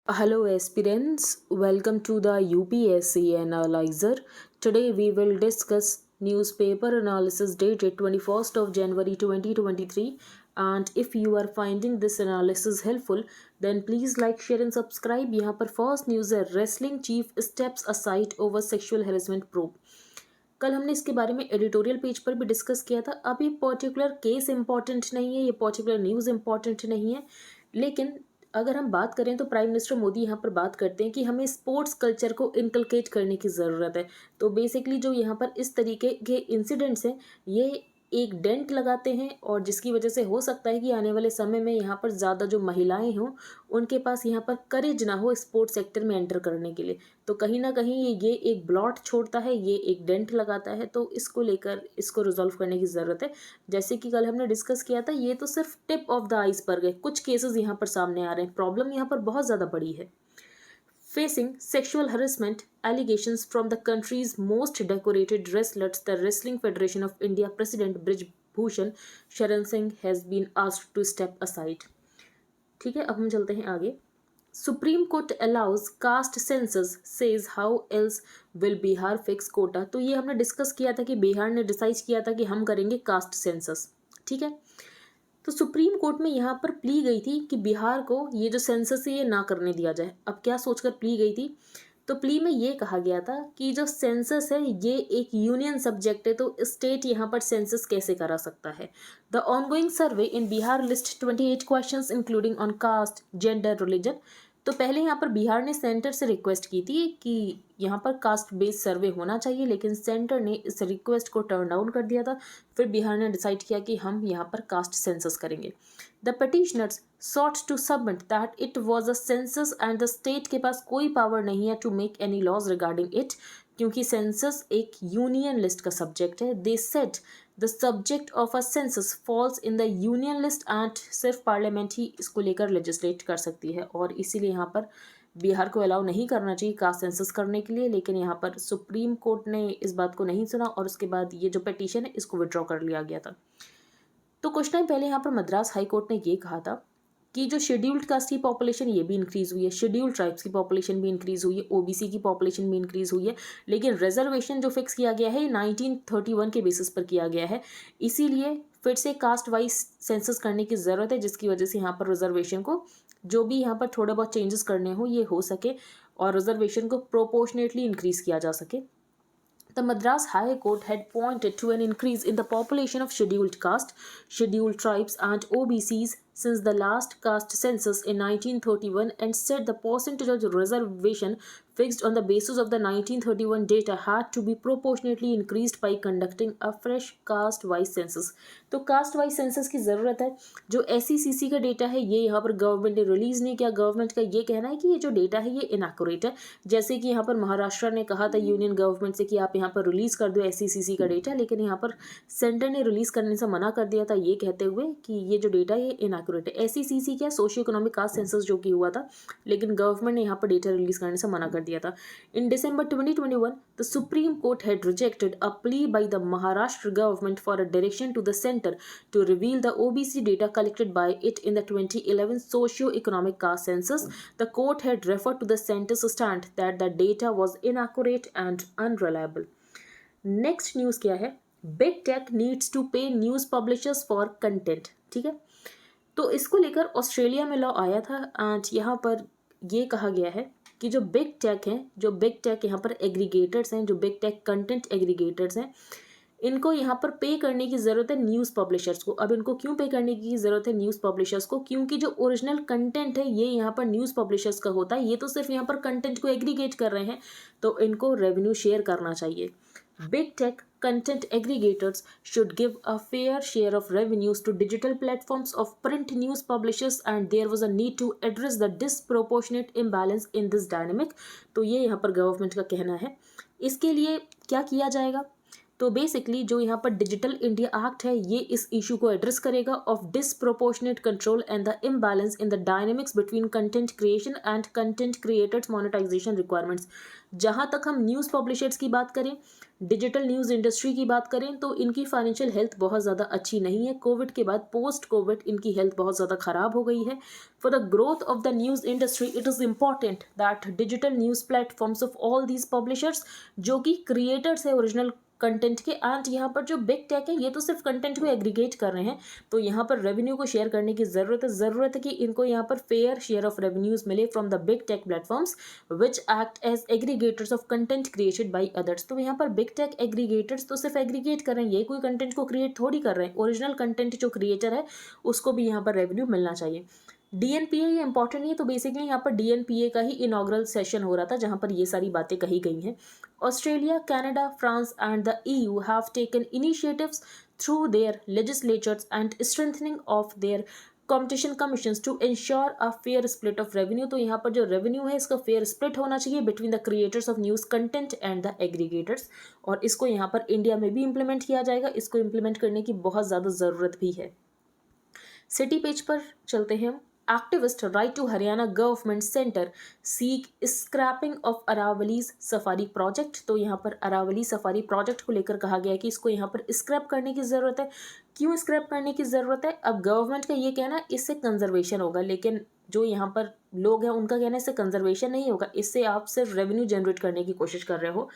Hello aspirants, welcome to the UPSC Analyzer. Today we will discuss newspaper analysis dated 21st of January 2023, and if you are finding this analysis helpful then please like, share and subscribe. यहाँ पर first news है, wrestling chief steps aside over sexual harassment probe. कल हमने इसके बारे में editorial page पर भी डिस्कस किया था। अब ये पर्टिकुलर केस इंपॉर्टेंट नहीं है, ये पर्टिकुलर न्यूज़ इंपॉर्टेंट नहीं है, लेकिन अगर हम बात करें तो प्राइम मिनिस्टर मोदी यहाँ पर बात करते हैं कि हमें स्पोर्ट्स कल्चर को इनकलकेट करने की ज़रूरत है। तो बेसिकली जो यहाँ पर इस तरीके के इंसिडेंट्स हैं ये एक डेंट लगाते हैं, और जिसकी वजह से हो सकता है कि आने वाले समय में यहाँ पर ज़्यादा जो महिलाएं हों उनके पास यहाँ पर करेज ना हो स्पोर्ट्स सेक्टर में एंटर करने के लिए। तो कहीं ना कहीं ये एक ब्लॉट छोड़ता है, ये एक डेंट लगाता है, तो इसको लेकर इसको रिजॉल्व करने की ज़रूरत है। जैसे कि कल हमने डिस्कस किया था, ये तो सिर्फ टिप ऑफ द आइसबर्ग है, कुछ केसेस यहाँ पर सामने आ रहे हैं, प्रॉब्लम यहाँ पर बहुत ज़्यादा बड़ी है। Facing sexual harassment allegations from the country's most decorated wrestlers, the Wrestling Federation of India President Brij Bhushan Sharan Singh has been asked to step aside. ठीक है, अब हम चलते हैं आगे। Supreme Court allows caste census, says how else will Bihar fix quota. तो ये हमने डिस्कस किया था कि बिहार ने डिसाइड किया था कि हम करेंगे कास्ट सेंसस। ठीक है, तो सुप्रीम कोर्ट में यहाँ पर प्ली गई थी कि बिहार को ये जो सेंसस है ये ना करने दिया जाए। अब क्या सोचकर प्ली गई थी? तो प्ली में ये कहा गया था कि जो सेंसस है ये एक यूनियन सब्जेक्ट है, तो स्टेट यहाँ पर सेंसस कैसे करा सकता है। The ongoing survey in Bihar list 28 questions including on caste, gender, religion. तो पहले यहाँ पर बिहार ने सेंटर से रिक्वेस्ट की थी कि यहाँ पर कास्ट बेस्ड सर्वे होना चाहिए, लेकिन सेंटर ने इस रिक्वेस्ट को टर्न डाउन कर दिया था। फिर बिहार ने डिसाइड किया कि हम यहाँ पर कास्ट सेंसस करेंगे। The petitioners sought to submit that it was a census and the state के पास कोई पावर नहीं है to make any laws regarding it, क्योंकि सेंसस एक यूनियन लिस्ट का सब्जेक्ट है। They said the subject of a census falls in the union list and सिर्फ parliament ही इसको लेकर लेजिस्लेट कर सकती है, और इसीलिए यहाँ पर बिहार को अलाउ नहीं करना चाहिए कास्ट सेंसस करने के लिए। लेकिन यहाँ पर सुप्रीम कोर्ट ने इस बात को नहीं सुना और उसके बाद ये जो पिटीशन है इसको विड्रॉ कर लिया गया था। तो कुछ टाइम पहले यहाँ पर मद्रास हाई कोर्ट ने ये कहा था कि जो शेड्यूल्ड कास्ट की पॉपुलेशन ये भी इंक्रीज़ हुई है, शेड्यूल्ड ट्राइब्स की पॉपुलेशन भी इंक्रीज़ हुई है, ओबीसी की पॉपुलेशन भी इंक्रीज़ हुई है, लेकिन रिजर्वेशन जो फिक्स किया गया है 1931 के बेसिस पर किया गया है। इसीलिए फिर से कास्ट वाइज सेंसस करने की ज़रूरत है, जिसकी वजह से यहाँ पर रिजर्वेशन को जो भी यहाँ पर थोड़े बहुत चेंजेस करने हो ये हो सके और रिजर्वेशन को प्रोपोर्शनेटली इंक्रीज़ किया जा सके। The Madras High Court had pointed to an increase in the population of scheduled caste, scheduled tribes and OBCs since the last caste census in 1931 and said the percentage of reservation fixed on the basis of the 1931 data had to be proportionately increased by conducting a fresh caste wise census। तो caste wise census की ज़रूरत है। जो SECC का data है ये यहाँ पर गवर्नमेंट ने रिलीज़ नहीं किया। गवर्नमेंट का ये कहना है कि ये जो डेटा है ये इनएक्यूरेट है। जैसे कि यहाँ पर महाराष्ट्र ने कहा था यूनियन गवर्नमेंट से कि आप यहाँ पर रिलीज़ कर दो SECC का डेटा, लेकिन यहाँ पर सेंटर ने रिलीज़ करने से मना कर दिया था, ये कहते हुए कि ये जो डेटा ये इनएक्यूरेट है। SECC क्या, सोशियो इकोनॉमिक कास्ट सेंसस जो कि हुआ था, लेकिन गवर्नमेंट ने यहाँ पर डेटा रिलीज़ करने से मना कर दिया था। In December 2021 the Supreme Court had rejected a plea by the Maharashtra government for a direction to the centre to reveal the OBC data collected by it in the 2011 socio-economic caste census. The court had referred to the center's stand that the data was inaccurate and unreliable. Next news क्या है? Big tech needs to pay news publishers for content. ठीक है, तो इसको लेकर Australia में law आया था एंड यहाँ पर ये कहा गया है कि जो बिग टेक हैं, जो बिग टेक यहाँ पर एग्रीगेटर्स हैं, जो बिग टेक कंटेंट एग्रीगेटर्स हैं, इनको यहाँ पर पे करने की ज़रूरत है न्यूज़ पब्लिशर्स को। अब इनको क्यों पे करने की ज़रूरत है न्यूज़ पब्लिशर्स को? क्योंकि जो ओरिजिनल कंटेंट है ये यहाँ पर न्यूज़ पब्लिशर्स का होता है, ये तो सिर्फ यहाँ पर कंटेंट को एग्रीगेट कर रहे हैं, तो इनको रेवेन्यू शेयर करना चाहिए। Big tech content aggregators should give a fair share of revenues to digital platforms of print news publishers and there was a need to address the disproportionate imbalance in this dynamic। तो ये यहाँ पर government का कहना है। इसके लिए क्या किया जाएगा? तो बेसिकली जो यहाँ पर डिजिटल इंडिया एक्ट है ये इस इशू को एड्रेस करेगा of disproportionate control and the imbalance in the dynamics between content creation and content creators monetisation requirements. जहाँ तक हम न्यूज़ पब्लिशर्स की बात करें, डिजिटल न्यूज़ इंडस्ट्री की बात करें, तो इनकी फाइनेंशियल हेल्थ बहुत ज़्यादा अच्छी नहीं है। कोविड के बाद पोस्ट कोविड इनकी हेल्थ बहुत ज़्यादा ख़राब हो गई है। For the growth of the news industry it is important that digital news platforms of all these publishers, जो कि क्रिएटर्स है ओरिजिनल कंटेंट के, एंड यहाँ पर जो बिग टेक है ये तो सिर्फ कंटेंट को एग्रीगेट कर रहे हैं, तो यहाँ पर रेवेन्यू को शेयर करने की ज़रूरत है कि इनको यहाँ पर फेयर शेयर ऑफ रेवेन्यूज मिले from the big tech platforms which act as aggregators of content created by others. तो यहाँ पर बिग टेक एग्रीगेटर्स तो सिर्फ एग्रीगेट कर रहे हैं, ये कोई कंटेंट को क्रिएट थोड़ी कर रहे हैं। ओरिजिनल कंटेंट जो क्रिएटर है उसको भी यहाँ पर रेवेन्यू मिलना चाहिए। डीएनपीए ये इंपॉर्टेंट नहीं है, तो बेसिकली यहाँ पर डीएनपीए का ही इनॉग्रल सेशन हो रहा था जहाँ पर ये सारी बातें कही गई हैं। Australia, Canada, France and the EU have taken initiatives through their legislatures and strengthening of their competition commissions to ensure a fair split of revenue. तो यहाँ पर जो रेवेन्यू है इसका फेयर स्प्लिट होना चाहिए between the creators of news content and the aggregators, और इसको यहाँ पर इंडिया में भी इम्प्लीमेंट किया जाएगा। इसको इम्प्लीमेंट करने की बहुत ज़्यादा ज़रूरत भी है। सिटी पेज पर चलते हैं हम। Activist Right to Haryana Government Center seek scrapping of Aravali's safari project. तो यहाँ पर अरावली सफारी प्रोजेक्ट को लेकर कहा गया है कि इसको यहाँ पर स्क्रैप करने की ज़रूरत है। क्यों स्क्रैप करने की ज़रूरत है? अब गवर्नमेंट का ये कहना है इससे कंजर्वेशन होगा, लेकिन जो यहाँ पर लोग हैं उनका कहना है इससे कंजर्वेशन नहीं होगा, इससे आप सिर्फ रेवेन्यू जनरेट करने की कोशिश कर रहे हो।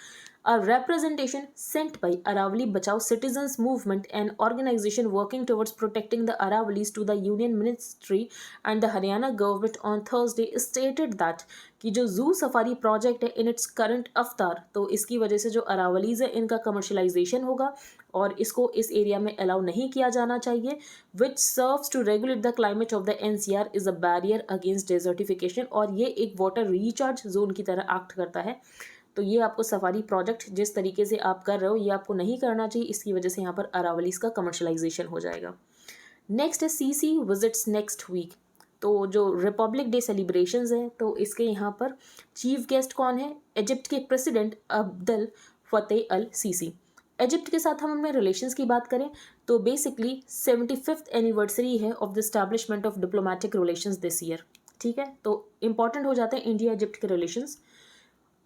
A representation sent by Aravali Bachao Citizens Movement, an organization working towards protecting the Aravalis, to the Union Ministry and the Haryana government on Thursday stated that कि जो जू सफारी प्रोजेक्ट है in its current अवतार, तो इसकी वजह से जो अरावलीज है इनका कमर्शलाइजेशन होगा और इसको इस एरिया में अलाउ नहीं किया जाना चाहिए, which serves to regulate the climate of the NCR is a barrier against desertification, और ये एक वाटर रिचार्ज जोन की तरह एक्ट करता है। तो ये आपको सफारी प्रोजेक्ट जिस तरीके से आप कर रहे हो ये आपको नहीं करना चाहिए, इसकी वजह से यहाँ पर अरावलीज का कमर्शलाइजेशन हो जाएगा। नेक्स्ट है सीसी विजिट्स नेक्स्ट वीक। तो जो रिपब्लिक डे सेलिब्रेशंस हैं तो इसके यहाँ पर चीफ गेस्ट कौन है? इजिप्ट के प्रेसिडेंट अब्दुल फतेह अल सीसी। इजिप्ट के साथ हम अपने रिलेशंस की बात करें तो बेसिकली 75th एनिवर्सरी है of the establishment of diplomatic relations this year. ठीक है, तो इंपॉर्टेंट हो जाते हैं इंडिया इजिप्ट के relations.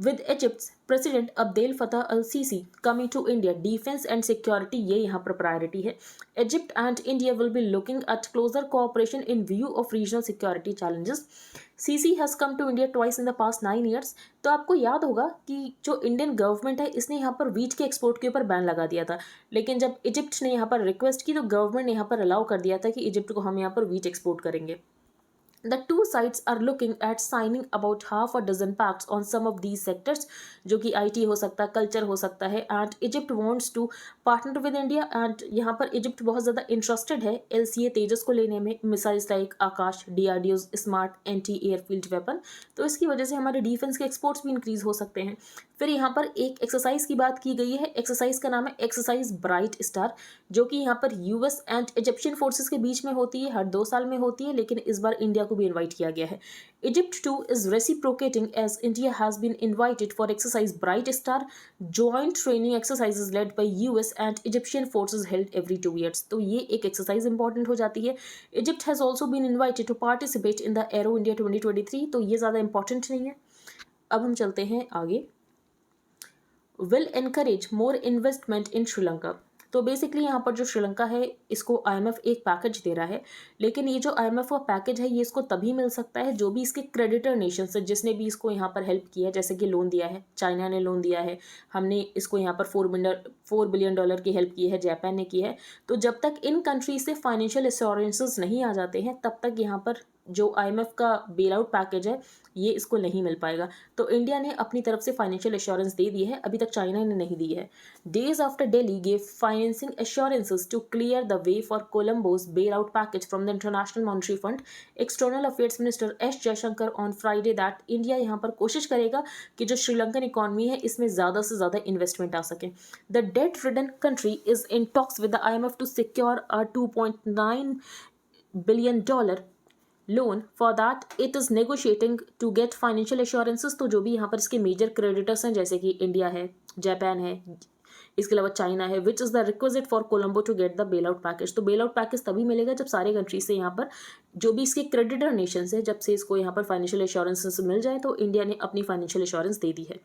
With Egypt's President Abdel Fattah al-Sisi coming to India, defense and security ये यहाँ पर प्रायोरिटी है। Egypt and India will be looking at closer cooperation in view of regional security challenges. Sisi has come to India twice in the past 9 years. तो आपको याद होगा कि जो इंडियन गवर्नमेंट है इसने यहाँ पर वीट के एक्सपोर्ट के ऊपर बैन लगा दिया था, लेकिन जब इजिप्ट ने यहाँ पर रिक्वेस्ट की तो गवर्नमेंट ने यहाँ पर अलाउ कर दिया था कि इजिप्ट को हम यहाँ पर वीट एक्सपोर्ट करेंगे। The two sides are looking at signing about half a dozen pacts on some of these sectors, जो कि IT हो सकता है, कल्चर हो सकता है, and Egypt wants to partner with India, and यहाँ पर इजिप्ट बहुत ज़्यादा इंटरेस्टेड है LCA तेजस को लेने में, मिसाइल्स लाइक आकाश, DRDO's smart anti airfield weapon, तो इसकी वजह से हमारे डिफेंस के एक्सपोर्ट्स भी इंक्रीज हो सकते हैं। फिर यहाँ पर एक एक्सरसाइज की बात की गई है, एक्सरसाइज का नाम है एक्सरसाइज ब्राइट स्टार, जो कि यहाँ पर यूएस एंड इजिप्शियन फोर्सेस के बीच में होती है, हर 2 साल में होती है, लेकिन इस बार इंडिया को भी इन्वाइट किया गया है। Egypt too is reciprocating as India has been invited for exercise Bright Star, joint training exercises led by US and Egyptian forces held every 2 years। तो ये एक एक्सरसाइज इंपॉर्टेंट हो जाती है। Egypt has also been invited to participate in the Aero India 2023, तो ये ज़्यादा important नहीं है। अब हम चलते हैं आगे। विल एनकरेज मोर इन्वेस्टमेंट इन श्रीलंका। तो बेसिकली यहाँ पर जो श्रीलंका है इसको IMF एक पैकेज दे रहा है, लेकिन ये जो IMF का पैकेज है ये इसको तभी मिल सकता है जो भी इसके क्रेडिटर नेशन है, जिसने भी इसको यहाँ पर हेल्प किया है, जैसे कि लोन दिया है, चाइना ने लोन दिया है, हमने इसको यहाँ पर $4 बिलियन की हेल्प की है, जापान ने की है। तो जब तक इन कंट्रीज से फाइनेंशियल एश्योरेंसेस नहीं आ जाते हैं तब तक यहाँ पर जो IMF का बेल आउट पैकेज है ये इसको नहीं मिल पाएगा। तो इंडिया ने अपनी तरफ से फाइनेंशियल एश्योरेंस दे दी है, अभी तक चाइना ने नहीं दी है। Days after Delhi gave financing assurances to clear the way for Colombo's bail out package from the international monetary fund, external affairs minister S Jaishankar on Friday that India यहाँ पर कोशिश करेगा कि जो श्रीलंकन इकॉनमी है इसमें ज़्यादा से ज़्यादा इन्वेस्टमेंट आ सके। The debt ridden country is in talks with the IMF to secure a $2.9 billion loan, for that it is negotiating to get financial assurances. तो जो भी यहाँ पर इसके मेजर क्रेडिटर्स हैं जैसे कि इंडिया है, जापान है, इसके अलावा चाइना है, which is the requisite for Colombo to get the bail out package. तो बेल आउट पैकेज तभी मिलेगा जब सारे कंट्रीज से यहाँ पर जो भी इसके क्रेडिटर नेशन है जब से इसको यहाँ पर फाइनेंशियल एश्योरेंस मिल जाए, तो इंडिया ने अपनी फाइनेंशियल एश्योरेंस दे दी है।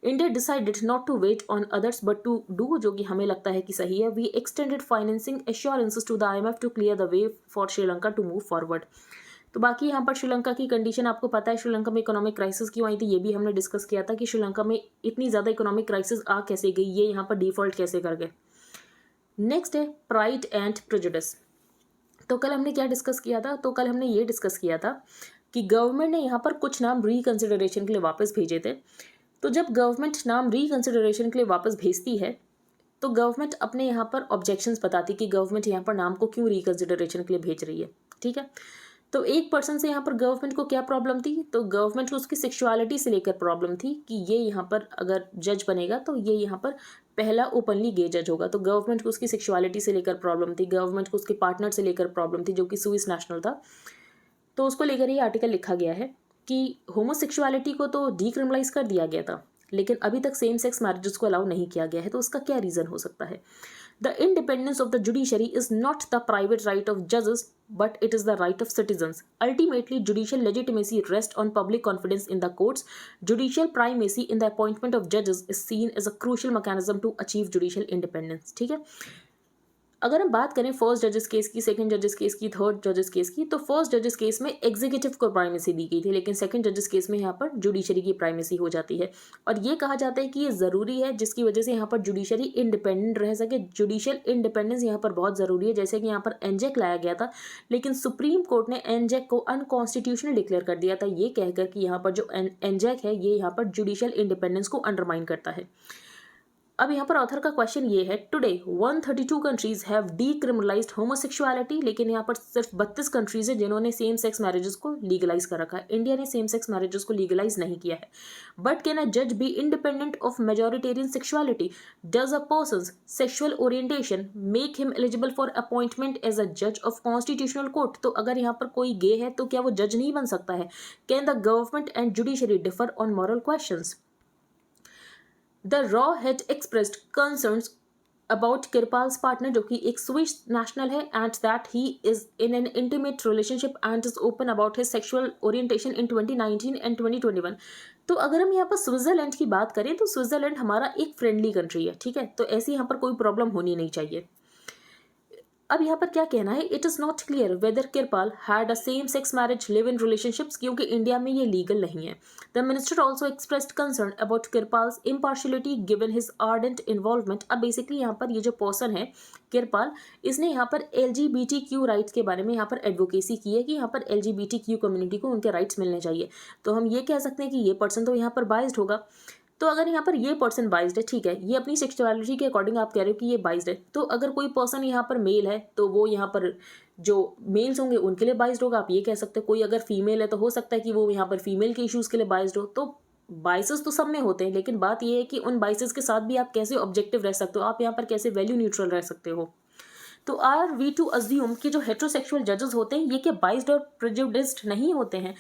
India decided not to wait on others but to do, जो कि हमें लगता है कि सही है, we extended financing assurances to the IMF to clear the way for Sri Lanka to move forward. तो बाकी यहाँ पर श्रीलंका की कंडीशन आपको पता है, श्रीलंका में इकोनॉमिक क्राइसिस क्यों आई थी, ये भी हमने डिस्कस किया था कि श्रीलंका में इतनी ज़्यादा इकोनॉमिक क्राइसिस आ कैसे गई, ये यहाँ पर डिफॉल्ट कैसे कर गए। नेक्स्ट है प्राइड एंड प्रेजुडिस। तो कल हमने क्या डिस्कस किया था, तो कल हमने ये डिस्कस किया था कि गवर्नमेंट ने यहाँ पर कुछ नाम रिकंसिडरेशन के लिए वापस भेजे थे। तो जब गवर्नमेंट नाम रिकंसिडरेशन के लिए वापस भेजती है तो गवर्नमेंट अपने यहाँ पर ऑब्जेक्शंस बताती कि गवर्नमेंट यहाँ पर नाम को क्यों रिकंसिडरेशन के लिए भेज रही है, ठीक है। तो एक पर्सन से यहाँ पर गवर्नमेंट को क्या प्रॉब्लम थी, तो गवर्नमेंट को उसकी सेक्सुअलिटी से लेकर प्रॉब्लम थी कि ये यहाँ पर अगर जज बनेगा तो ये यहाँ पर पहला ओपनली गे जज होगा। तो गवर्नमेंट को उसकी सेक्सुअलिटी से लेकर प्रॉब्लम थी, गवर्नमेंट को उसके पार्टनर से लेकर प्रॉब्लम थी जो कि स्विस नेशनल था। तो उसको लेकर ये आर्टिकल लिखा गया है कि होमोसेक्सुअलिटी को तो डीक्रिमिनलाइज कर दिया गया था लेकिन अभी तक सेम सेक्स मैरिजेस को अलाउ नहीं किया गया है। तो उसका क्या रीज़न हो सकता है। The independence of the judiciary is not the private right of जजेस but it is the right of citizens. Ultimately judicial legitimacy rest on public confidence in the courts. Judicial primacy in the appointment of जजेस is seen as a crucial mechanism to achieve judicial independence, ठीक है। अगर हम बात करें first जजेस case की, second जजेस केस की, थर्ड जजेस केस की, तो फर्स्ट जजेस केस में एग्जीक्यूटिव को प्राइमेसी दी गई थी लेकिन सेकंड जजेस केस में यहाँ पर जुडिशरी की प्राइमेसी हो जाती है। और ये कहा जाता है कि ये ज़रूरी है जिसकी वजह से यहाँ पर जुडिशरी इंडिपेंडेंट रह सके। जुडिशियल इंडिपेंडेंस यहाँ पर बहुत ज़रूरी है। जैसे कि यहाँ पर एनजेक लाया गया था लेकिन सुप्रीम कोर्ट ने एनजेक को अनकॉन्स्टिट्यूशनल डिक्लेयर कर दिया था, ये कहकर कि यहाँ पर जो एनजेक है ये यहाँ पर जुडिशियल इंडिपेंडेंस को अंडरमाइन करता है। अब यहाँ पर ऑथर का क्वेश्चन ये है, today 132 countries have decriminalised homosexuality, लेकिन यहाँ पर सिर्फ 32 कंट्रीज है जिन्होंने सेम सेक्स मैरिजेस को लीगलाइज कर रखा है। इंडिया ने सेम सेक्स मैरिजेस को लीगलाइज नहीं किया है। बट कैन अ जज be independent of majoritarian sexuality? Does a persons sexual orientation make him eligible for appointment as a जज ऑफ कॉन्स्टिट्यूशनल कोर्ट? तो अगर यहाँ पर कोई गे है तो क्या वो जज नहीं बन सकता है? Can the government and judiciary differ on moral questions? The रॉ had expressed concerns about Kirpal's partner जो कि एक स्विस नेशनल है and that he is in an intimate relationship and is open about his sexual orientation in 2019 and 2021। तो अगर हम यहाँ पर स्विट्जरलैंड की बात करें तो स्विट्जरलैंड हमारा एक फ्रेंडली कंट्री है, ठीक है। तो ऐसी यहाँ पर कोई प्रॉब्लम होनी नहीं चाहिए। अब यहाँ पर क्या कहना है, it is not clear whether Kirpal had a same sex marriage live in relationships, क्योंकि इंडिया में ये लीगल नहीं है। The minister also expressed concern about Kirpal's impartiality given his ardent involvement. अब बेसिकली यहाँ पर ये जो पर्सन है किरपाल, इसने यहाँ पर LGBTQ राइट्स के बारे में यहाँ पर एडवोकेसी की है कि यहाँ पर LGBTQ कम्युनिटी को उनके राइट्स मिलने चाहिए। तो हम ये कह सकते हैं कि ये पर्सन तो यहाँ पर बाइज्ड होगा। तो अगर यहाँ पर ये पर्सन बाइज्ड है, ठीक है, ये अपनी सेक्सुअलिटी के अकॉर्डिंग आप कह रहे हो कि ये बाइज्ड है, तो अगर कोई पर्सन यहाँ पर मेल है तो वो यहाँ पर जो मेल्स होंगे उनके लिए बाइज्ड होगा, आप ये कह सकते हो। कोई अगर फीमेल है तो हो सकता है कि वो यहाँ पर फीमेल के इश्यूज़ के लिए बाइज्ड हो। तो बाइसेस तो सब में होते हैं लेकिन बात ये है कि उन बाइसेस के साथ भी आप कैसे ऑब्जेक्टिव रह सकते हो, आप यहाँ पर कैसे वैल्यू न्यूट्रल रह सकते हो। तो आर वी टू अज्यूम कि जो हेट्रोसेक्सुअल जजेस होते हैं ये क्या बाइज्ड और प्रेजुडिस्ड नहीं होते हैं?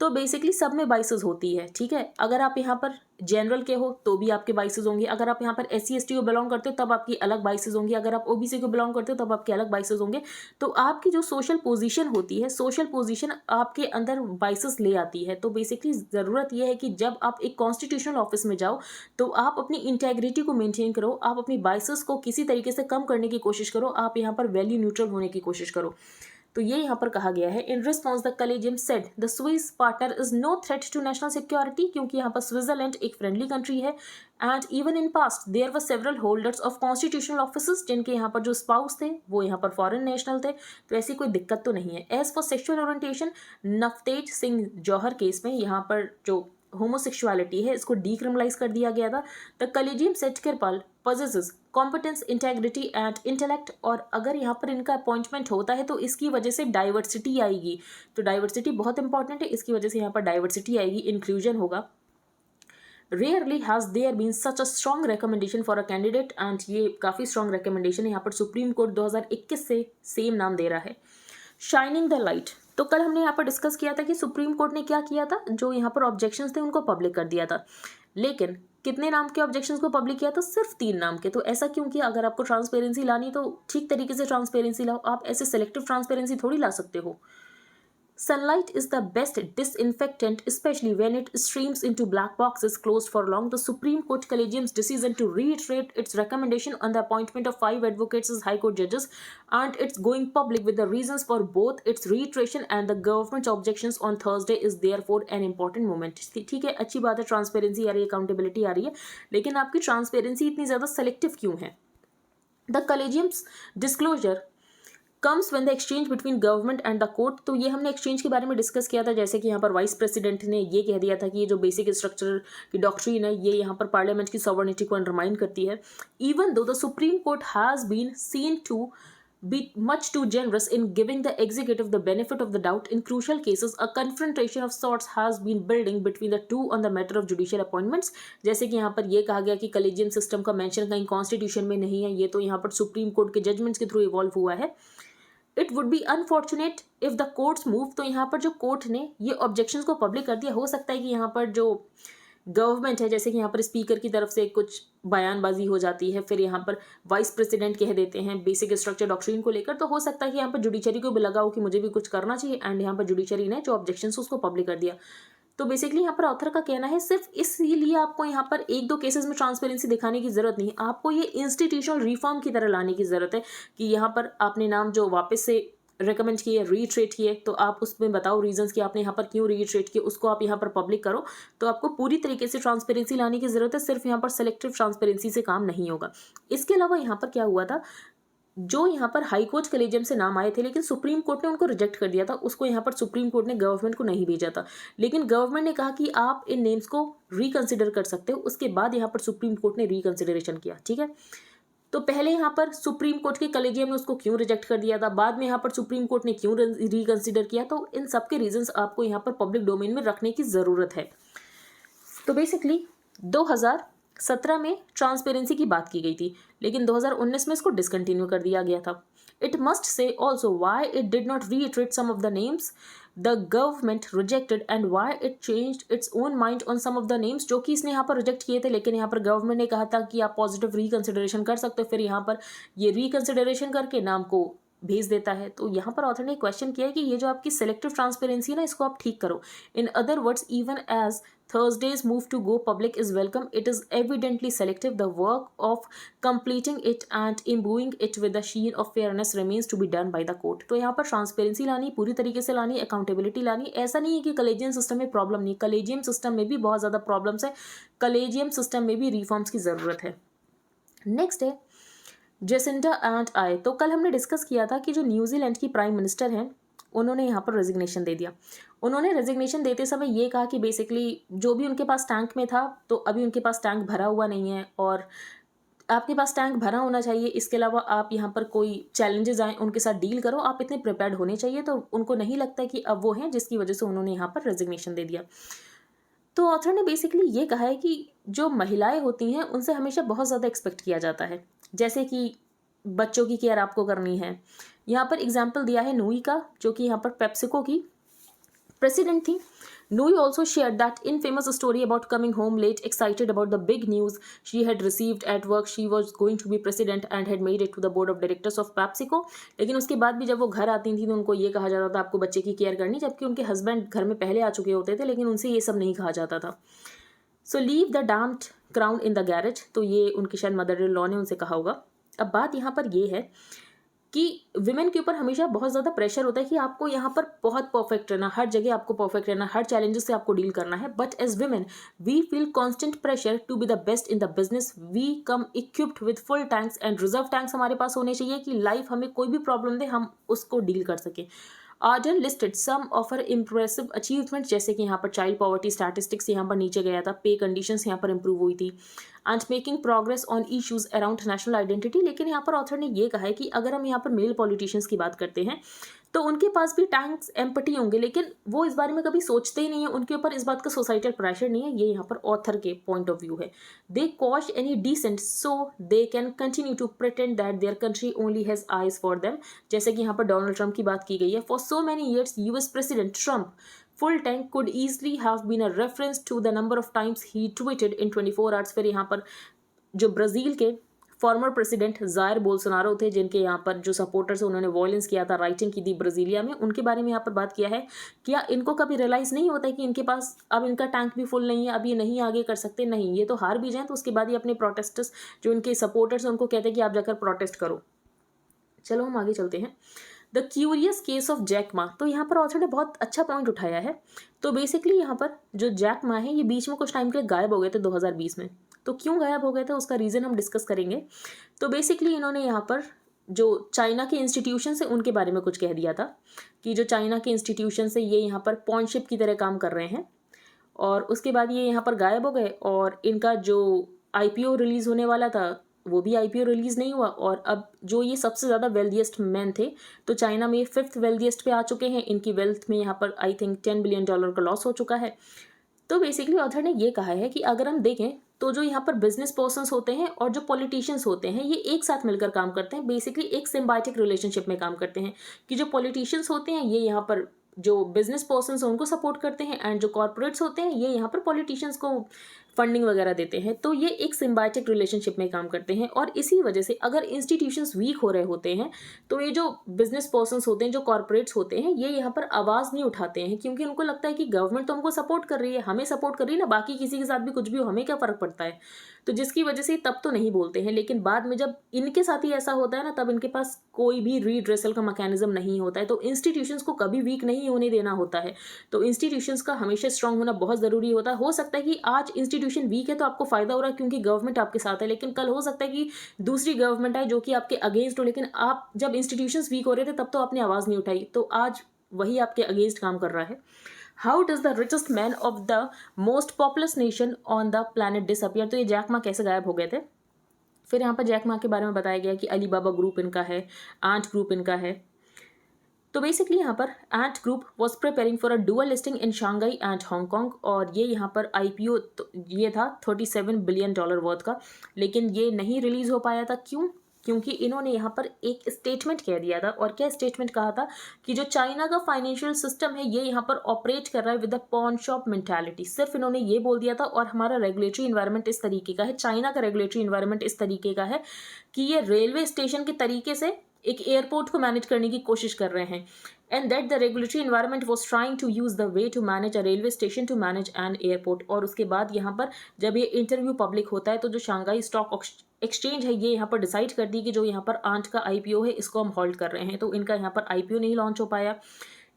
तो बेसिकली सब में बाइसेस होती है, ठीक है। अगर आप यहाँ पर जनरल के हो तो भी आपके बाइसेस होंगे, अगर आप यहाँ पर SC ST को बिलोंग करते हो तब आपकी अलग बाइसेस होंगी, अगर आप OBC को बिलोंग करते हो तब आपके अलग बाइसेस होंगे। तो आपकी जो सोशल पोजीशन होती है, सोशल पोजीशन आपके अंदर बाइसेस ले आती है। तो बेसिकली ज़रूरत यह है कि जब आप एक कॉन्स्टिट्यूशनल ऑफिस में जाओ तो आप अपनी इंटेग्रिटी को मेंटेन करो, आप अपनी बाइसेस को किसी तरीके से कम करने की कोशिश करो, आप यहाँ पर वैल्यू न्यूट्रल होने की कोशिश करो। तो ये यहाँ पर कहा गया है, in response the collegium said the Swiss partner is no threat to national security, क्योंकि यहाँ पर स्विट्जरलैंड एक फ्रेंडली कंट्री है and even in past there were several holders of constitutional offices जिनके यहाँ पर जो स्पाउस थे वो यहाँ पर फॉरेन नेशनल थे, तो ऐसी कोई दिक्कत तो नहीं है। As for sexual orientation, Navtej Singh Johar case में यहाँ पर जो होमोसेक्सुअलिटी है इसको डीक्रिमिनलाइज कर दिया गया था। The collegium said Kirpal possesses competence, integrity and intellect, और अगर यहाँ पर इनका अपॉइंटमेंट होता है तो इसकी वजह से डाइवर्सिटी आएगी। तो डाइवर्सिटी बहुत इंपॉर्टेंट है, इसकी वजह से यहाँ पर डाइवर्सिटी आएगी, इंक्लूजन होगा। Rarely has there been such a strong recommendation for a candidate, and ये काफ़ी स्ट्रॉन्ग रिकमेंडेशन है। यहाँ पर सुप्रीम कोर्ट 2021 से सेम नाम दे रहा है। शाइनिंग द लाइट, तो कल हमने यहाँ पर डिस्कस किया था कि सुप्रीम कोर्ट ने क्या किया था, जो यहाँ पर ऑब्जेक्शंस थे उनको पब्लिक कर दिया था। लेकिन कितने नाम के ऑब्जेक्शंस को पब्लिक किया था? सिर्फ 3 नाम के। तो ऐसा क्यों किया? अगर आपको ट्रांसपेरेंसी लानी तो ठीक तरीके से ट्रांसपेरेंसी लाओ, आप ऐसे सेलेक्टिव ट्रांसपेरेंसी थोड़ी ला सकते हो। Sunlight is the best disinfectant, especially when it streams into black boxes closed for long. The Supreme Court Collegium's decision to reiterate its recommendation on the appointment of 5 advocates as High Court judges, and it's going public with the reasons for both its reiteration and the government's objections on Thursday is therefore an important moment. ठीक है, अच्छी बात है, transparency आ रही है, accountability आ रही है, लेकिन आपकी ट्रांसपेरेंसी इतनी ज़्यादा सेलेक्टिव क्यों है? The Collegium's disclosure comes when the exchange between government and the court. तो ये हमने एक्सचेंज के बारे में डिस्कस किया था, जैसे कि यहाँ पर वाइस प्रेसिडेंट ने ये कह दिया था कि ये जो बेसिक स्ट्रक्चर की डॉक्ट्रिन है ये यहाँ पर पार्लियामेंट की सॉवरेनिटी को अंडरमाइन करती है। Even though the Supreme Court has been seen to be much too generous in giving the executive the benefit of the doubt in crucial cases, a confrontation of sorts has been building between the two on the matter of judicial appointments। जैसे कि यहाँ पर ये कहा गया कि collegium system का mention कहीं कॉन्स्टिट्यूशन में नहीं है, ये तो यहाँ पर सुप्रीम कोर्ट के जजमेंट्स के थ्रू इवॉल्व हुआ है। It would be unfortunate if the courts move. तो यहाँ पर जो कोर्ट ने ये ऑब्जेक्शंस को पब्लिक कर दिया, हो सकता है कि यहाँ पर जो गवर्नमेंट है, जैसे कि यहाँ पर स्पीकर की तरफ से कुछ बयानबाजी हो जाती है, फिर यहाँ पर वाइस प्रेसिडेंट कह देते हैं बेसिक स्ट्रक्चर डॉक्ट्रिन को लेकर, तो हो सकता है कि यहाँ पर जुडिशरी को भी लगा हो कि मुझे भी कुछ करना चाहिए, एंड यहाँ पर जुडिशरी ने जो ऑब्जेक्शंस उसको पब्लिक कर दिया। तो बेसिकली यहाँ पर ऑथर का कहना है सिर्फ इसीलिए आपको यहाँ पर 1-2 केसेस में ट्रांसपेरेंसी दिखाने की जरूरत नहीं, आपको ये इंस्टीट्यूशनल रिफॉर्म की तरह लाने की जरूरत है कि यहाँ पर आपने नाम जो वापस से रिकमेंड किए, रीट्रेट किए, तो आप उसमें बताओ रीजंस कि आपने यहाँ पर क्यों रीट्रेट किए, उसको आप यहाँ पर पब्लिक करो। तो आपको पूरी तरीके से ट्रांसपेरेंसी लाने की जरूरत है, सिर्फ यहाँ पर सेलेक्टिव ट्रांसपेरेंसी से काम नहीं होगा। इसके अलावा यहाँ पर क्या हुआ था, जो यहाँ पर हाई कोर्ट कलेजियम से नाम आए थे लेकिन सुप्रीम कोर्ट ने उनको रिजेक्ट कर दिया था, उसको यहाँ पर सुप्रीम कोर्ट ने गवर्नमेंट को नहीं भेजा था, लेकिन गवर्नमेंट ने कहा कि आप इन नेम्स को रिकंसिडर कर सकते हो। उसके बाद यहाँ पर सुप्रीम कोर्ट ने रिकंसिडरेशन किया। ठीक है, तो पहले यहाँ पर सुप्रीम कोर्ट के कलेजियम ने उसको क्यों रिजेक्ट कर दिया था, बाद में यहाँ पर सुप्रीम कोर्ट ने क्यों रिकंसिडर किया, तो इन सब के रीजंस आपको यहाँ पर पब्लिक डोमेन में रखने की ज़रूरत है। तो बेसिकली 2017 में ट्रांसपेरेंसी की बात की गई थी, लेकिन 2019 में इसको डिसकंटिन्यू कर दिया गया था। It must say also why it did not reiterate some of the names the government rejected and why it changed its own mind on some of the names, जो कि इसने यहाँ पर रिजेक्ट किए थे, लेकिन यहाँ पर गवर्नमेंट ने कहा था कि आप पॉजिटिव रिकंसिडरेशन कर सकते हो, फिर यहाँ पर ये रिकंसिडरेशन करके नाम को भेज देता है। तो यहाँ पर ऑथर ने क्वेश्चन किया है कि ये जो आपकी सेलेक्टिव ट्रांसपेरेंसी है ना, इसको आप ठीक करो। In other words, even as Thursday's move to go public is welcome, it is evidently selective. The work of completing it and imbuing it with the sheen of fairness remains to be done by the court। तो यहाँ पर transparency लानी, पूरी तरीके से लानी, accountability लानी। ऐसा नहीं है कि कलेजियम सिस्टम में प्रॉब्लम नहीं, कलेजियम सिस्टम में भी बहुत ज़्यादा प्रॉब्लम्स है, कलेजियम सिस्टम में भी रिफॉर्म्स की ज़रूरत है। नेक्स्ट है जेसिंडा एंड आई। तो कल हमने डिस्कस किया था कि जो न्यूजीलैंड की प्राइम मिनिस्टर हैं उन्होंने यहाँ पर रेजिग्नेशन दे दिया। उन्होंने रेजिग्नेशन देते समय ये कहा कि बेसिकली जो भी उनके पास टैंक में था, तो अभी उनके पास टैंक भरा हुआ नहीं है और आपके पास टैंक भरा होना चाहिए। इसके अलावा आप यहाँ पर कोई चैलेंजेस आए उनके साथ डील करो, आप इतने प्रिपेयर्ड होने चाहिए। तो उनको नहीं लगता कि अब वो हैं, जिसकी वजह से उन्होंने यहाँ पर रेजिग्नेशन दे दिया। तो ऑथर ने बेसिकली ये कहा है कि जो महिलाएं होती हैं उनसे हमेशा बहुत ज़्यादा एक्सपेक्ट किया जाता है, जैसे कि बच्चों की केयर आपको करनी है। यहाँ पर एग्जाम्पल दिया है नूई का, जो कि यहाँ पर पेप्सिको की प्रेसिडेंट थी। Nui also shared that infamous story about coming home late, excited about the big news she had received at work. She was going to be president and had made it to the board of directors of PepsiCo. लेकिन उसके बाद भी जब वो घर आती थी तो उनको ये कहा जाता था आपको बच्चे की केयर करनी, जबकि उनके हस्बैंड घर में पहले आ चुके होते थे, लेकिन उनसे ये सब नहीं कहा जाता था। So leave the damned crown in the garage। तो ये उनकी शायद मदर इन लॉ ने उनसे कहा होगा। अब बात यहाँ पर ये है कि विमेन के ऊपर हमेशा बहुत ज़्यादा प्रेशर होता है कि आपको यहाँ पर बहुत परफेक्ट रहना, हर जगह आपको परफेक्ट रहना, हर चैलेंजेस से आपको डील करना है। But as women we feel constant pressure to be the best in the business. We come equipped with full tanks and reserve tanks हमारे पास होने चाहिए कि लाइफ हमें कोई भी प्रॉब्लम दे हम उसको डील कर सकें। Ardern listed some of her impressive achievement, जैसे कि यहाँ पर चाइल्ड पॉवर्टी स्टैटिस्टिक्स यहाँ पर नीचे गया था, पे कंडीशंस यहाँ पर इंप्रूव हुई थी, and making progress on issues around national identity. लेकिन यहाँ पर ऑथर ने ये कहा है कि अगर हम यहाँ पर मेल पॉलिटिशियंस की बात करते हैं तो उनके पास भी टैंक्स एम्प्टी होंगे, लेकिन वो इस बारे में कभी सोचते ही नहीं है, उनके ऊपर इस बात का सोसाइटल प्रेशर नहीं है। ये यहाँ पर ऑथर के पॉइंट ऑफ व्यू है। They quash any dissent so they can continue to pretend that their country only has eyes for them. जैसे कि यहाँ पर डोनाल्ड ट्रंप की बात की गई है। For so many years US president Trump full tank could easily have been a reference to the number of times he tweeted in 24 hours. फिर यहाँ पर जो ब्राज़ील के फॉर्मर प्रेसिडेंट जायर बोल्सोनारो थे, जिनके यहाँ पर जो सपोर्टर्स हैं उन्होंने वॉयलेंस किया था, राइटिंग की थी ब्राज़ीलिया में, उनके बारे में यहाँ पर बात किया है। क्या इनको कभी रियलाइज़ नहीं होता है कि इनके पास अब इनका टैंक भी फुल नहीं है, अब ये नहीं आगे कर सकते? नहीं, ये तो हार भी जाएँ तो उसके बाद ये अपने प्रोटेस्टर्स जो इनके सपोर्टर्स हैं उनको कहते हैं कि आप जाकर प्रोटेस्ट करो। चलो हम आगे चलते हैं। The curious case of Jack Ma. तो यहाँ पर ऑथर ने बहुत अच्छा पॉइंट उठाया है। तो बेसिकली यहाँ पर जो जैक मा है ये बीच में कुछ टाइम के लिए गायब हो गए थे 2020 में। तो क्यों गायब हो गए थे उसका रीज़न हम डिस्कस करेंगे। तो बेसिकली इन्होंने यहाँ पर जो चाइना के इंस्टीट्यूशन से उनके बारे में कुछ कह दिया था कि जो चाइना के इंस्टीट्यूशन से ये यहाँ पर पॉन्डशिप की तरह काम कर रहे हैं, और उसके बाद ये यहाँ पर गायब हो गए। और इनका जो आईपीओ रिलीज़ होने वाला था वो भी आईपीओ रिलीज़ नहीं हुआ। और अब जो ये सबसे ज़्यादा वेल्दिएस्ट मैन थे, तो चाइना में ये 5th वेल्दिएस्ट पे आ चुके हैं। इनकी वेल्थ में यहाँ पर आई थिंक $10 बिलियन का लॉस हो चुका है। तो बेसिकली ऑथर ने ये कहा है कि अगर हम देखें तो जो यहाँ पर बिजनेस पर्सन्स होते हैं और जो पॉलिटिशियंस होते हैं ये एक साथ मिलकर काम करते हैं, बेसिकली एक सिम्बायोटिक रिलेशनशिप में काम करते हैं। कि जो पॉलिटिशियंस होते हैं ये यहाँ पर जो बिजनेस पर्सन्स हैं उनको सपोर्ट करते हैं, एंड जो कॉर्पोरेट्स होते हैं ये यहाँ पर पॉलिटिशियंस को फंडिंग वगैरह देते हैं। तो ये एक सिम्बायोटिक रिलेशनशिप में काम करते हैं। और इसी वजह से अगर इंस्टीट्यूशंस वीक हो रहे होते हैं तो ये जो बिजनेस पर्सन्स होते हैं, जो कॉर्पोरेट्स होते हैं, ये यहाँ पर आवाज़ नहीं उठाते हैं, क्योंकि उनको लगता है कि गवर्नमेंट तो हमको सपोर्ट कर रही है, हमें सपोर्ट कर रही है ना, बाकी किसी के साथ भी कुछ भी हो हमें क्या फ़र्क पड़ता है। तो जिसकी वजह से तब तो नहीं बोलते हैं, लेकिन बाद में जब इनके साथ ही ऐसा होता है ना, तब इनके पास कोई भी रीड्रेसल का मैकेनिज्म नहीं होता है। तो इंस्टीट्यूशंस को कभी वीक नहीं होने देना होता है। तो इंस्टीट्यूशंस का हमेशा स्ट्रांग होना बहुत ज़रूरी होता है। हो सकता है कि आज इंस्टीट्यूशन वीक है तो आपको फ़ायदा हो रहा है क्योंकि गवर्नमेंट आपके साथ है, लेकिन कल हो सकता है कि दूसरी गवर्नमेंट आए जो कि आपके अगेंस्ट हो, लेकिन आप जब इंस्टीट्यूशंस वीक हो रहे थे तब तो आपने आवाज़ नहीं उठाई, तो आज वही आपके अगेंस्ट काम कर रहा है। How does the richest man of the most populous nation on the planet disappear. तो ये जैक मा कैसे गायब हो गए थे। फिर यहाँ पर जैक मा के बारे में बताया गया कि अलीबाबा ग्रुप इनका है, एंट ग्रुप इनका है। तो बेसिकली यहाँ पर Ant Group was preparing for a dual listing in Shanghai and Hong Kong, और ये यहाँ पर आईपीओ तो ये था $37 बिलियन वर्थ का, लेकिन ये नहीं रिलीज़ हो पाया था। क्यों? क्योंकि इन्होंने यहाँ पर एक स्टेटमेंट कह दिया था। और क्या स्टेटमेंट कहा था कि जो चाइना का फाइनेंशियल सिस्टम है ये यहाँ पर ऑपरेट कर रहा है with the pawn shop mentality. सिर्फ इन्होंने ये बोल दिया था। और हमारा रेगुलेटरी इन्वायरमेंट इस तरीके का है, चाइना का रेगुलेटरी इन्वायरमेंट इस तरीके का है कि ये रेलवे स्टेशन के तरीके से एक एयरपोर्ट को मैनेज करने की कोशिश कर रहे हैं, and that the regulatory environment was trying to use the way to manage a railway station to manage an airport. और उसके बाद यहाँ पर जब ये इंटरव्यू पब्लिक होता है तो जो शांघाई स्टॉक एक्सचेंज है ये यहाँ पर डिसाइड कर दी कि जो यहाँ पर आंट का आईपीओ है इसको हम होल्ड कर रहे हैं। तो इनका यहाँ पर आईपीओ नहीं लॉन्च हो पाया,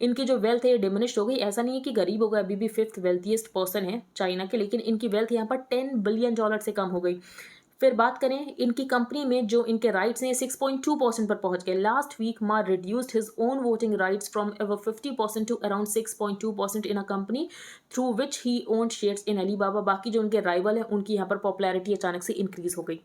इनकी जो वेल्थ है ये डिमिनिश्ड हो गई। ऐसा नहीं है कि गरीब हो गए, अभी भी 5th वेल्थिएस्ट पर्सन है चाइना के, लेकिन इनकी वेल्थ यहाँ पर $10 बिलियन से कम हो गई। फिर बात करें इनकी कंपनी में जो इनके राइट्स हैं 6.2% पर पहुंच गए। Last week Ma reduced his own voting rights from over 50% to around 6.2% in a company through which he owned shares in Alibaba. बाकी जो उनके राइवल हैं उनकी यहाँ पर पॉपुलैरिटी अचानक से इंक्रीज हो गई।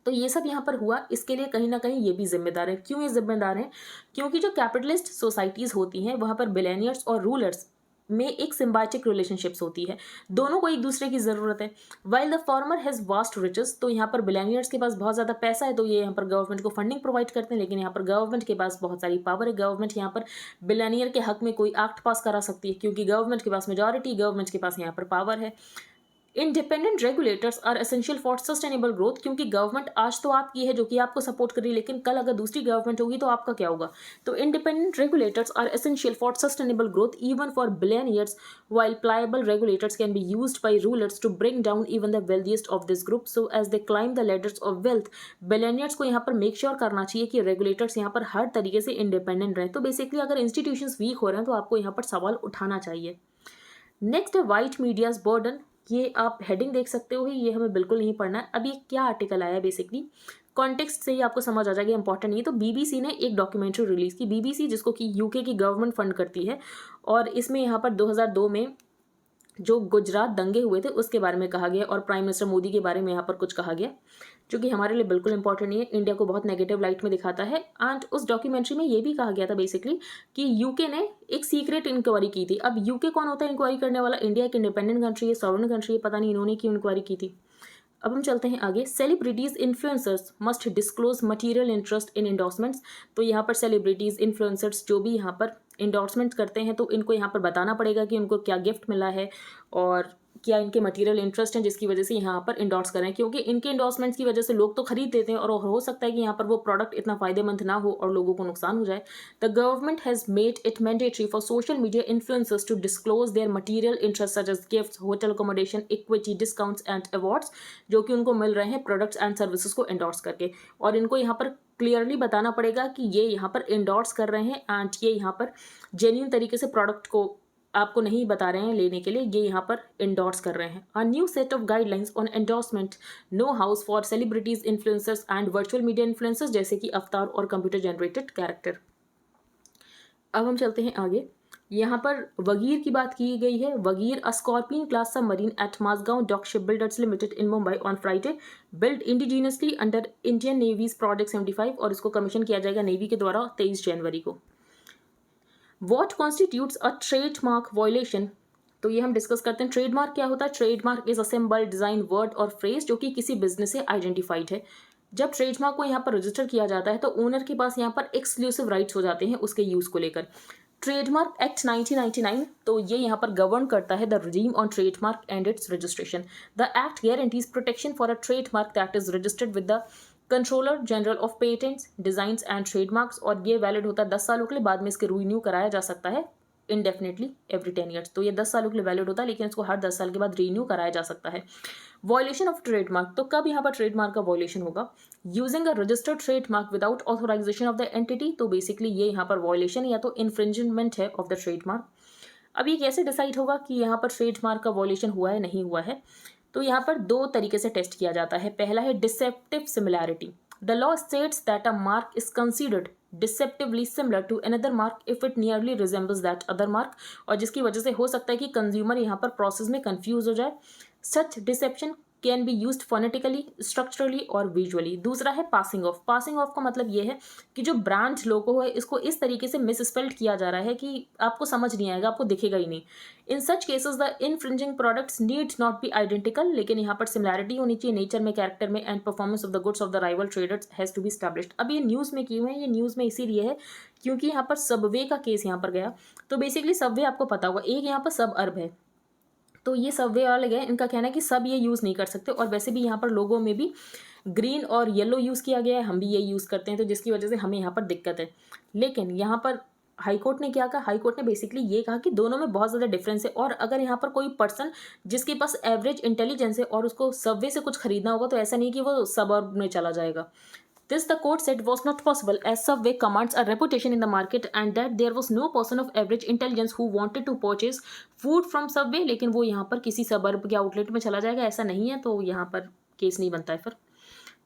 तो ये सब यहाँ पर हुआ, इसके लिए कहीं ना कहीं ये भी जिम्मेदार है। क्यों ये जिम्मेदार है? क्योंकि जो कैपिटलिस्ट सोसाइटीज़ होती हैं वहाँ पर बिलियनियर्स और रूलर्स में एक सिम्बायोटिक रिलेशनशिप्स होती है, दोनों को एक दूसरे की ज़रूरत है। While the former has vast riches, तो यहाँ पर बिलियनियर्स के पास बहुत ज़्यादा पैसा है तो ये यहाँ पर गवर्नमेंट को फंडिंग प्रोवाइड करते हैं, लेकिन यहाँ पर गवर्नमेंट के पास बहुत सारी पावर है। गवर्नमेंट यहाँ पर बिलियनियर के हक में कोई एक्ट पास करा सकती है क्योंकि गवर्नमेंट के पास मेजॉरिटी, गवर्नमेंट के पास यहाँ पर पावर है। Independent regulators are essential for sustainable growth, क्योंकि गवर्नमेंट आज तो आपकी है जो कि आपको सपोर्ट कर रही है, लेकिन कल अगर दूसरी गवर्नमेंट होगी तो आपका क्या होगा। तो independent regulators are essential for sustainable growth even for billionaires, while pliable regulators can be used by rulers to bring down even the wealthiest of this group so as they climb the ladders of wealth। Billionaires को यहाँ पर make sure करना चाहिए कि regulators यहाँ पर हर तरीके से इंडिपेंडेंट रहें। तो बेसिकली अगर इंस्टीट्यूशंस वीक हो रहे हैं तो आपको यहाँ पर सवाल उठाना चाहिए। नेक्स्ट है वाइट मीडियाज बर्डन। ये आप हेडिंग देख सकते हो, ये हमें बिल्कुल नहीं पढ़ना है। अब ये क्या आर्टिकल आया है, बेसिकली कॉन्टेक्स्ट से ही आपको समझ आ जाएगा, इंपॉर्टेंट नहीं है। तो बीबीसी ने एक डॉक्यूमेंट्री रिलीज़ की, बीबीसी जिसको कि यूके की गवर्नमेंट फंड करती है, और इसमें यहाँ पर 2002 में जो गुजरात दंगे हुए थे उसके बारे में कहा गया और प्राइम मिनिस्टर मोदी के बारे में यहाँ पर कुछ कहा गया, जो कि हमारे लिए बिल्कुल इंपॉर्टेंट नहीं है, इंडिया को बहुत नेगेटिव लाइट में दिखाता है। एंड उस डॉक्यूमेंट्री में ये भी कहा गया था बेसिकली कि यूके ने एक सीक्रेट इंक्वायरी की थी। अब यूके कौन होता है इंक्वायरी करने वाला? इंडिया एक इंडिपेंडेंट कंट्री है, सॉवरेन कंट्री है, पता नहीं इन्होंने क्यों इंक्वायरी की थी। अब हम चलते हैं आगे। Celebrities influencers must disclose material interest in endorsements. तो यहाँ पर सेलिब्रिटीज इन्फ्लुएंसर्स जो भी यहाँ पर इंडोर्समेंट करते हैं तो इनको यहाँ पर बताना पड़ेगा कि उनको क्या गिफ्ट मिला है और क्या इनके मटेरियल इंटरेस्ट हैं जिसकी वजह से यहाँ पर इंडोर्स करें, क्योंकि इनके इंडोर्समेंट्स की वजह से लोग तो खरीद देते हैं और हो सकता है कि यहाँ पर वो प्रोडक्ट इतना फायदेमंद ना हो और लोगों को नुकसान हो जाए। The government has made it mandatory for social media influencers to disclose their material interest such as gifts, hotel accommodation, equity, discounts and awards, जो कि उनको मिल रहे हैं प्रोडक्ट्स एंड सर्विसेज को इंडोर्स करके। और इनको यहाँ पर क्लियरली बताना पड़ेगा कि ये यहाँ पर इंडोर्स कर रहे हैं एंड ये यहाँ पर जेन्युइन तरीके से प्रोडक्ट को आपको नहीं बता रहे हैं लेने के लिए, ये यहाँ पर इंडोर्स कर रहे हैं। A new set of guidelines on endorsement know hows for celebrities, influencers and virtual media influencers जैसे कि अवतार और कंप्यूटर जनरेटेड कैरेक्टर। अब हम चलते हैं आगे। यहाँ पर वगीर की बात की गई है। Vagir, a scorpion class submarine at Mazagon dock shipbuilders limited in Mumbai on Friday, build indigenously under Indian navy's project 75 और इसको कमीशन किया जाएगा नेवी के द्वारा 23 जनवरी को। What constitutes a trademark violation? तो ये हम डिस्कस करते हैं। ट्रेडमार्क क्या होता है? Trademark is a symbol, design, word और फ्रेज जो कि किसी बिजनेस से आइडेंटिफाइड है। जब ट्रेडमार्क को यहाँ पर रजिस्टर किया जाता है तो ओनर के पास यहाँ पर एक्सक्लूसिव राइट्स हो जाते हैं उसके यूज को लेकर। ट्रेडमार्क एक्ट 1999 तो ये यहाँ पर गवर्न करता है the regime on trademark and it's registration. The act guarantees protection for a trademark that is registered with the controller general of patents, designs and trademarks, और ये वैलिड होता है 10 सालों के लिए। बाद में इसके रिन्यू कराया जा सकता है इंडेफिनेटली एवरी 10 ईयर्स। तो ये 10 सालों के लिए वैलिड होता है लेकिन इसको हर 10 साल के बाद रिन्यू कराया जा सकता है। वॉयलेशन ऑफ ट्रेडमार्क, तो कब यहाँ पर ट्रेडमार्क का वॉयलेशन होगा? Using a registered trademark without authorization of the entity, तो बेसिकली ये यहाँ पर वॉयलेशन या तो इन्फ्रिंजमेंट है ऑफ द ट्रेडमार्क। अब ये कैसे डिसाइड होगा कि यहाँ पर ट्रेडमार्क का वॉयलेशन हुआ है नहीं हुआ है? तो यहाँ पर दो तरीके से टेस्ट किया जाता है। पहला है deceptive similarity. The law states that a mark is considered deceptively similar to another mark if it nearly resembles that other mark, और जिसकी वजह से हो सकता है कि कंज्यूमर यहाँ पर प्रोसेस में कंफ्यूज हो जाए। Such deception can be used phonetically, structurally और विजुअली। दूसरा है पासिंग ऑफ। पासिंग ऑफ का मतलब ये है कि जो ब्रांड लोगो है इसको इस तरीके से मिसस्पेल्ड किया जा रहा है कि आपको समझ नहीं आएगा, आपको दिखेगा ही नहीं। In such cases the infringing products need not be identical, लेकिन यहाँ पर सिमिलैरिटी होनी चाहिए नेचर में, कैरेक्टर में and performance of the goods of the rival traders has to be established. अब ये न्यूज़ में क्यों है? ये न्यूज़ में इसीलिए है क्योंकि यहाँ पर सबवे का केस यहाँ पर गया। तो बेसिकली सबवे आपको पता होगा, एक यहाँ पर सब अर्ब है, तो ये सबवे वाले गए, इनका कहना है कि सब ये यूज़ नहीं कर सकते, और वैसे भी यहाँ पर लोगों में भी ग्रीन और येलो यूज़ किया गया है, हम भी ये यूज़ करते हैं, तो जिसकी वजह से हमें यहाँ पर दिक्कत है। लेकिन यहाँ पर हाईकोर्ट ने क्या कहा? हाईकोर्ट ने बेसिकली ये कहा कि दोनों में बहुत ज़्यादा डिफरेंस है, और अगर यहाँ पर कोई पर्सन जिसके पास एवरेज इंटेलिजेंस है और उसको सबवे से कुछ खरीदना होगा तो ऐसा नहीं कि वो सबअर्ब में चला जाएगा। This, the court said, was not possible as Subway commands a reputation in the market and that there was no person of average intelligence who wanted to purchase food from Subway, लेकिन वो यहाँ पर किसी suburb के outlet में चला जाएगा, ऐसा नहीं है, तो यहाँ पर केस नहीं बनता है फिर।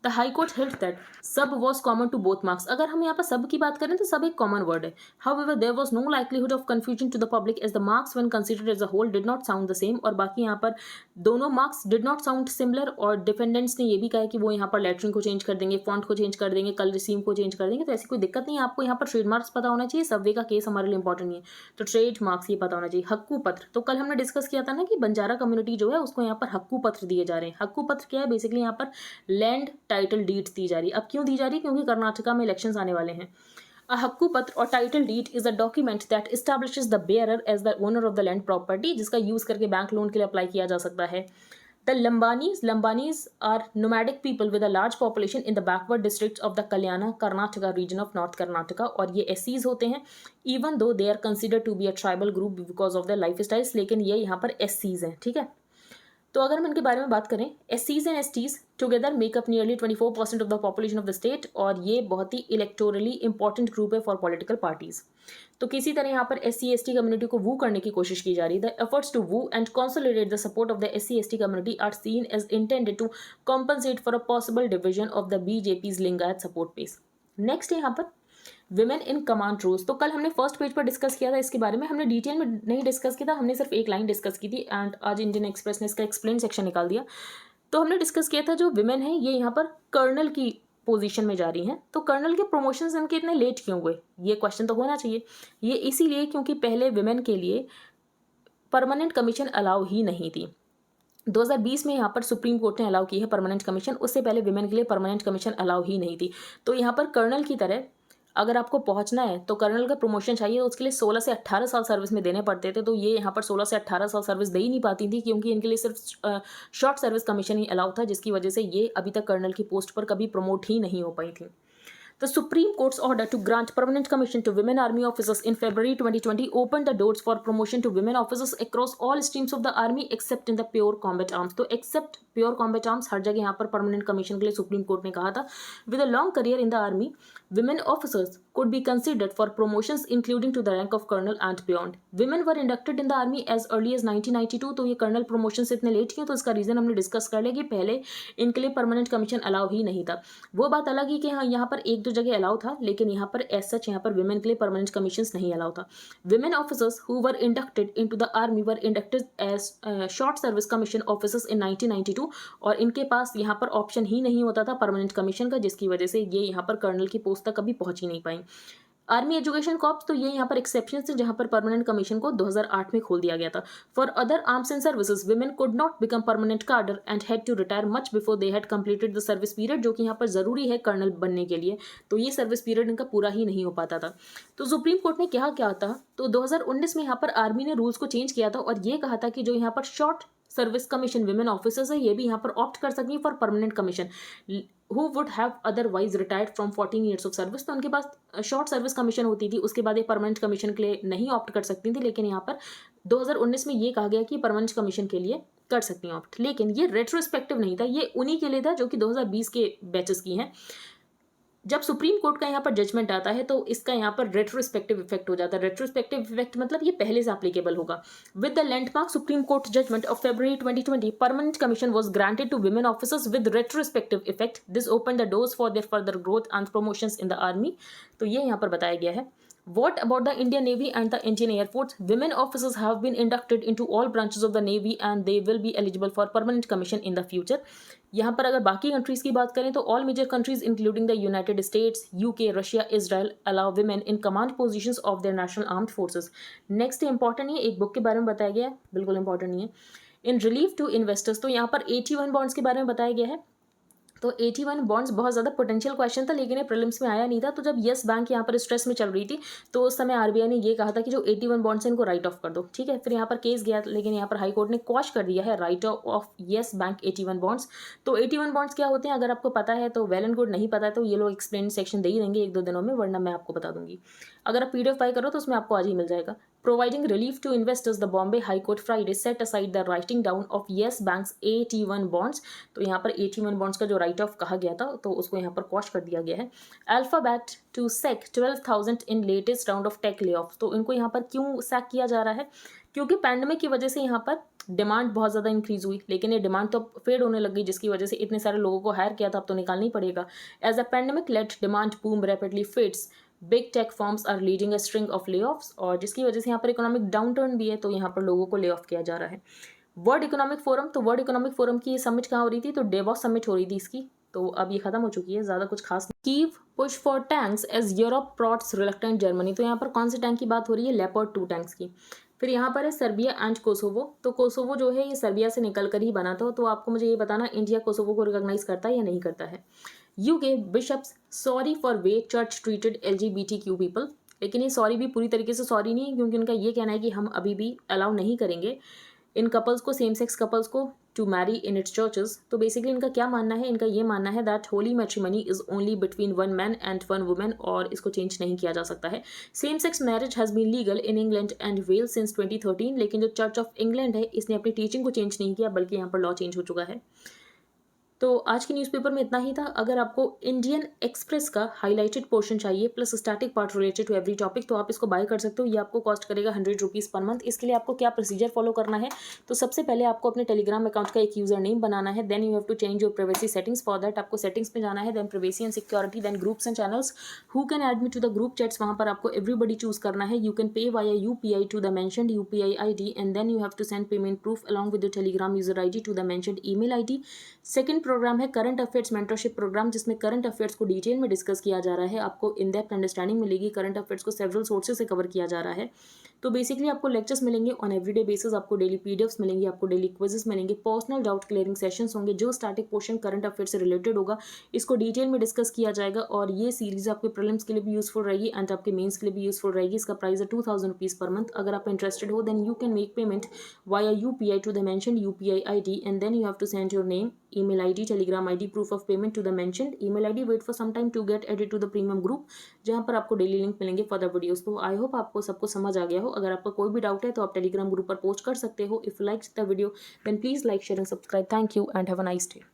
The high court held that sub was common to both marks. अगर हम यहाँ पर सब की बात करें तो सब एक कॉमन वर्ड है। However there was no likelihood of confusion to the public as the marks when considered as a whole did not sound the same, और बाकी यहाँ पर दोनों marks did not sound similar, और डिफेंडेंट्स ने ये भी कहा कि वो यहाँ पर लेटरिंग को चेंज कर देंगे, फॉन्ट को चेंज कर देंगे, कलर स्कीम को चेंज कर देंगे, तो ऐसी कोई दिक्कत नहीं है। आपको यहाँ पर ट्रेडमार्क्स पता होना चाहिए, सबवे का केस हमारे लिए इंपॉर्टेंट नहीं है, तो ट्रेडमार्क्स ये पता होना चाहिए। हक्कू पत्र, तो कल हमने डिस्कस किया था ना कि बंजारा कम्युनिटी जो है उसको यहाँ पर हक्कू पत्र दिए जा रहे हैं। हक्कू पत्र क्या है? बेसिकली यहाँ पर लैंड टाइटल डीड्स दी जा रही है। अब क्यों दी जा रही है? क्योंकि कर्नाटका में इलेक्शंस आने वाले हैं। अ हक्कू पत्र और title deed is a document that establishes the bearer as the owner of the land property, जिसका यूज करके बैंक लोन के लिए अप्लाई किया जा सकता है। The Lambanis are nomadic people with a large population in the backward districts of the Kalyana, Karnataka region of North Karnataka, और ये SCs होते हैं, even though they are considered to be a tribal group because of their lifestyles, लेकिन ये यहाँ पर SCs हैं, ठीक है। तो अगर हम इनके बारे में बात करें, SCs and STs together makeup nearly 24% of the population of the state, और ये बहुत ही इलेक्टोरली इंपॉर्टेंट ग्रुप है फॉर पॉलिटिकल पार्टीज। तो किसी तरह यहाँ पर SC/ST कम्युनिटी को वू करने की कोशिश की जा रही है। The efforts to woo and consolidate the support of the SC/ST community are seen as intended to compensate for a possible division of the BJP's Lingayat support base. Next है यहाँ पर विमेन इन कमांड रोल्स, तो कल हमने first page पर discuss किया था इसके बारे में, हमने डिटेल में नहीं डिस्कस किया था, हमने सिर्फ एक लाइन डिस्कस की थी एंड आज इंडियन एक्सप्रेस ने इसका एक्सप्लेन सेक्शन निकाल दिया। तो हमने डिस्कस किया था जो विमेन है ये यहाँ पर कर्नल की पोजीशन में जा रही हैं, तो कर्नल के प्रमोशंस इनके इतने लेट क्यों हुए, ये क्वेश्चन तो होना चाहिए। ये इसीलिए क्योंकि पहले विमेन के लिए परमानेंट कमीशन अलाउ ही नहीं थी। 2020 में यहाँ पर सुप्रीम कोर्ट ने अलाउ की है परमानेंट कमीशन, उससे पहले विमेन के लिए परमानेंट कमीशन अलाउ ही नहीं थी। तो यहाँ पर कर्नल की तरह अगर आपको पहुंचना है तो कर्नल का प्रमोशन चाहिए, तो उसके लिए 16 से 18 साल सर्विस में देने पड़ते थे। तो ये यहाँ पर 16 से 18 साल सर्विस दे ही नहीं पाती थी क्योंकि इनके लिए सिर्फ शॉर्ट सर्विस कमीशन ही अलाउ था, जिसकी वजह से ये अभी तक कर्नल की पोस्ट पर कभी प्रमोट ही नहीं हो पाई थी। The Supreme Court's order to grant permanent commission to women army officers in February 2020 opened the doors for promotion to women officers across all streams of the army except in the pure combat arms. तो except pure combat arms हर जगह यहाँ पर permanent commission के लिए supreme court ने कहा था। With a long career in the army, women officers could be considered for promotions including to the rank of colonel and beyond. Women were inducted in the army as early as 1992, तो ये colonel promotion से इतने late क्यों, तो इसका reason हमने discuss कर लिया कि पहले इनके लिए परमानेंट कमीशन अलाउ ही नहीं था। वो बात अलग ही कि हाँ यहाँ पर एक दो जगह अलाउ था, लेकिन यहाँ पर एज सच यहाँ पर विमेन के लिए परमानेंट कमीशन नहीं अलाउ था। Women officers who were inducted into the army were inducted as short service commission officers in 1992, और इनके पास यहाँ पर ऑप्शन ही नहीं होता था परमानेंट कमीशन का, जिसकी वजह से ये यहाँ पर कर्नल की पोस्ट तक कभी पहुंच ही नहीं पाई। आर्मी एजुकेशन कॉर्प्स, तो ये यहाँ पर एक्सेप्शन है जहाँ पर परमानेंट कमीशन को 2008 में खोल दिया गया था। For other arms and services women could not become permanent cadre and had to retire much before they had completed the service period, जो कि यहाँ पर जरूरी है कर्नल बनने के लिए, तो ये सर्विस पीरियड इनका पूरा ही नहीं हो पाता था। तो सुप्रीम कोर्ट ने क्या था, तो 2019 में यहाँ पर आर्मी ने रूल्स को चेंज किया था और ये कहा था कि जो यहाँ पर short service commission women officers है ये भी यहाँ पर ऑप्ट कर सकती है for permanent commission who would have otherwise retired from 14 years of service. तो उनके पास शॉर्ट सर्विस कमीशन होती थी, उसके बाद ये परमानेंट कमीशन के लिए नहीं ऑप्ट कर सकती थी, लेकिन यहाँ पर 2019 में ये कहा गया कि परमानेंट कमीशन के लिए कर सकती हैं ऑप्ट। लेकिन ये रेट्रोस्पेक्टिव नहीं था, ये उन्हीं के लिए था जो कि 2020 के बैचेस की हैं। जब सुप्रीम कोर्ट का यहाँ पर जजमेंट आता है तो इसका यहाँ पर रेट्रोस्पेक्टिव इफेक्ट हो जाता है। रेट्रोस्पेक्टिव इफेक्ट मतलब ये पहले से एप्लीकेबल होगा। With the landmark supreme court judgment of February 2020 permanent commission was granted to women officers with retrospective effect. This open the doors for their further growth and promotions in the army. तो ये यहाँ पर बताया गया है। What about the Indian Navy and the Indian Air Force? Women officers have been inducted into all branches of the Navy and they will be eligible for permanent commission in the future. यहाँ पर अगर बाकी countries की बात करें तो all major countries including the United States, UK, Russia, Israel allow women in command positions of their national armed forces. Next important है, एक बुक के बारे में बताया गया है, बिल्कुल इंपॉर्टेंट नहीं है। इन रिलीफ टू इन्वेस्टर्स, तो यहाँ पर 81 बॉन्ड्स के बारे में बताया गया है। तो 81 बॉन्ड्स बहुत ज़्यादा पोटेंशियल क्वेश्चन था, लेकिन ये प्रीलिम्स में आया नहीं था। तो जब येस बैंक यहाँ पर स्ट्रेस में चल रही थी तो उस समय आरबीआई ने ये कहा था कि जो 81 बॉन्ड्स हैं इनको राइट ऑफ कर दो, ठीक है। फिर यहाँ पर केस गया, लेकिन यहाँ पर हाई कोर्ट ने क्वॉश कर दिया है right of yes bank 81 bonds. तो 81 बॉन्ड्स क्या होते हैं अगर आपको पता है तो वेल एंड गुड, नहीं पता है तो ये लोग एक्सप्लेन सेक्शन दे ही देंगे 1-2 दिनों में, वरना मैं आपको बता दूंगी। अगर आप PDF बाय करो तो उसमें आपको आज ही मिल जाएगा। Providing relief to investors, the Bombay High Court Friday set aside the writing down of Yes Bank's 81 bonds। तो यहाँ पर 81 bonds का जो राइट ऑफ कहा गया था तो उसको यहाँ पर क्वॉश कर दिया गया है। Alphabet to sack 12,000 in latest round of tech layoffs। तो इनको यहाँ पर क्यों सैक किया जा रहा है, क्योंकि पैंडेमिक की वजह से यहाँ पर डिमांड बहुत ज़्यादा इंक्रीज हुई, लेकिन ये डिमांड तो फेड होने लग गई, जिसकी वजह से इतने सारे लोगों को हायर किया था अब तो निकालना ही पड़ेगा। As a pandemic led demand boom rapidly fits big tech firms are leading a string of layoffs, और जिसकी वजह से यहाँ पर इकोनॉमिक डाउनटर्न भी है, तो यहाँ पर लोगों को ले ऑफ किया जा रहा है। वर्ल्ड इकोनॉमिक फोरम, तो वर्ल्ड इकोनॉमिक फोरम की ये समिट कहाँ हो रही थी, तो डेवॉस समिट हो रही थी इसकी, तो अब ये खत्म हो चुकी है, ज़्यादा कुछ खास नहीं। Kyiv push for tanks as Europe prods reluctant Germany, तो यहाँ पर कौन से टैंक की बात हो रही है, लेपर्ड 2 टैंक्स की। फिर यहाँ पर है सर्बिया एंड कोसोवो, तो कोसोवो जो है ये सर्बिया से निकल कर ही बना था, तो आपको मुझे ये बताना इंडिया कोसोवो को रिकॉग्नाइज करता है या नहीं करता है। UK bishops sorry for way church treated LGBTQ people, लेकिन ये सॉरी भी पूरी तरीके से सॉरी नहीं है, क्योंकि उनका ये कहना है कि हम अभी भी अलाउ नहीं करेंगे इन कपल्स को, सेम सेक्स कपल्स को to marry in its churches. तो बेसिकली इनका क्या मानना है, इनका ये मानना है that holy matrimony is only between 1 man and 1 women, और इसको चेंज नहीं किया जा सकता है। Same sex marriage has been legal in England and Wales since 2013, लेकिन जो चर्च ऑफ इंग्लैंड है इसने अपनी टीचिंग को चेंज नहीं किया, बल्कि यहाँ पर लॉ चेंज हो चुका है। तो आज के न्यूज़पेपर में इतना ही था। अगर आपको इंडियन एक्सप्रेस का हाईलाइटेड पोर्शन चाहिए plus static part related to every topic, तो आप इसको बाय कर सकते हो। ये आपको कॉस्ट करेगा 100 रुपीज़ पर मंथ। इसके लिए आपको क्या प्रोसीजर फॉलो करना है, तो सबसे पहले आपको अपने टेलीग्राम अकाउंट का एक यूजर नेम बनाना है। Then you have to change your privacy settings. For that आपको सेटिंग्स में जाना है, then privacy and security, then groups and channels, who can add me to the group chats, वहाँ पर आपको एवरीबडी चूज करना है। You can pay via UPI to the mentioned UPI ID, and then you have to send payment proof along with the Telegram user ID to the mentioned email ID। Second program है current affairs mentorship programme, जिसमें current affairs को detail में discuss किया जा रहा है। आपको in depth understanding मिलेगी। करंट अफेयर्स को सेवरल सोर्सेज से कवर किया जा रहा है। तो बेसिकली आपको लेक्चर्स मिलेंगे ऑन एवरीडे बेसिस, आपको डेली PDFs मिलेंगी, आपको डेली क्विजेस मिलेंगे, पर्सनल डाउट क्लियरिंग सेशंस होंगे। जो स्टैटिक पोर्शन करंट अफेयर से रिलेटेड होगा इसको डिटेल में डिस्कस किया जाएगा। और ये सीरीज आपके प्रीलिम्स के लिए भी यूजफुल रहेगी एंड आपके मेंस के लिए भी यूजफुल रहेगी। इसका प्राइस है 2000 रुपीज़ पर मंथ। अगर आप इंटरेस्टेड हो then you can make payment via UPI to the mentioned UPI ID, and then you have to send your name, email ID, telegram ID, proof of payment to the mentioned email ID. Wait for some time to get added to the premium group, जहाँ पर आपको daily link मिलेंगे for the videos. तो I hope आपको सबको समझ आ गया हो। अगर आपका कोई भी डाउट है तो आप टेलीग्राम ग्रुप पर पोस्ट कर सकते हो। If like the video then please like, share and subscribe. Thank you and have a nice day.